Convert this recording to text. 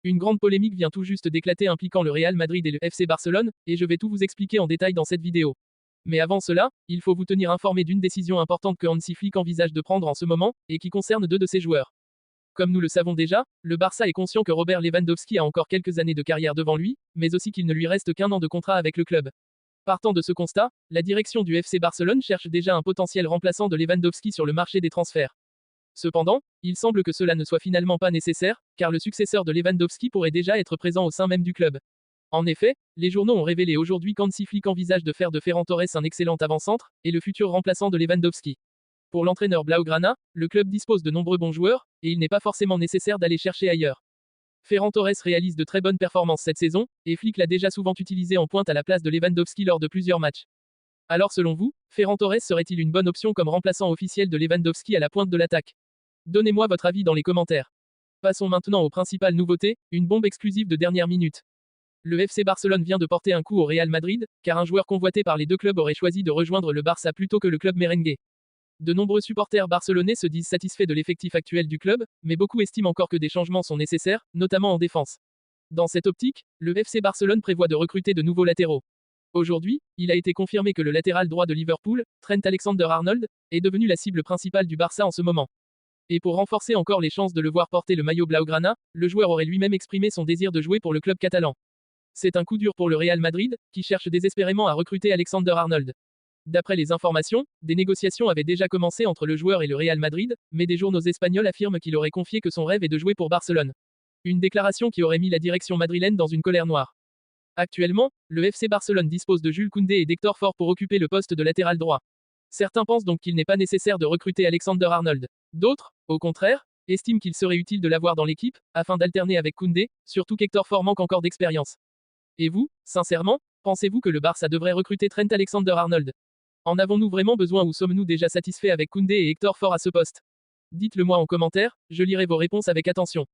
Une grande polémique vient tout juste d'éclater impliquant le Real Madrid et le FC Barcelone, et je vais tout vous expliquer en détail dans cette vidéo. Mais avant cela, il faut vous tenir informé d'une décision importante que Hansi Flick envisage de prendre en ce moment, et qui concerne deux de ses joueurs. Comme nous le savons déjà, le Barça est conscient que Robert Lewandowski a encore quelques années de carrière devant lui, mais aussi qu'il ne lui reste qu'un an de contrat avec le club. Partant de ce constat, la direction du FC Barcelone cherche déjà un potentiel remplaçant de Lewandowski sur le marché des transferts. Cependant, il semble que cela ne soit finalement pas nécessaire, car le successeur de Lewandowski pourrait déjà être présent au sein même du club. En effet, les journaux ont révélé aujourd'hui qu'Hansi Flick envisage de faire de Ferran Torres un excellent avant-centre, et le futur remplaçant de Lewandowski. Pour l'entraîneur Blaugrana, le club dispose de nombreux bons joueurs, et il n'est pas forcément nécessaire d'aller chercher ailleurs. Ferran Torres réalise de très bonnes performances cette saison, et Flick l'a déjà souvent utilisé en pointe à la place de Lewandowski lors de plusieurs matchs. Alors selon vous, Ferran Torres serait-il une bonne option comme remplaçant officiel de Lewandowski à la pointe de l'attaque? Donnez-moi votre avis dans les commentaires. Passons maintenant aux principales nouveautés, une bombe exclusive de dernière minute. Le FC Barcelone vient de porter un coup au Real Madrid, car un joueur convoité par les deux clubs aurait choisi de rejoindre le Barça plutôt que le club merengue. De nombreux supporters barcelonais se disent satisfaits de l'effectif actuel du club, mais beaucoup estiment encore que des changements sont nécessaires, notamment en défense. Dans cette optique, le FC Barcelone prévoit de recruter de nouveaux latéraux. Aujourd'hui, il a été confirmé que le latéral droit de Liverpool, Trent Alexander-Arnold, est devenu la cible principale du Barça en ce moment. Et pour renforcer encore les chances de le voir porter le maillot Blaugrana, le joueur aurait lui-même exprimé son désir de jouer pour le club catalan. C'est un coup dur pour le Real Madrid, qui cherche désespérément à recruter Alexander-Arnold. D'après les informations, des négociations avaient déjà commencé entre le joueur et le Real Madrid, mais des journaux espagnols affirment qu'il aurait confié que son rêve est de jouer pour Barcelone. Une déclaration qui aurait mis la direction madrilène dans une colère noire. Actuellement, le FC Barcelone dispose de Jules Koundé et d'Hector Ford pour occuper le poste de latéral droit. Certains pensent donc qu'il n'est pas nécessaire de recruter Alexander-Arnold. D'autres, au contraire, estiment qu'il serait utile de l'avoir dans l'équipe, afin d'alterner avec Koundé, surtout qu'Hector Ford manque encore d'expérience. Et vous, sincèrement, pensez-vous que le Barça devrait recruter Trent Alexander-Arnold? En avons-nous vraiment besoin ou sommes-nous déjà satisfaits avec Koundé et Hector Ford à ce poste? Dites-le moi en commentaire, je lirai vos réponses avec attention.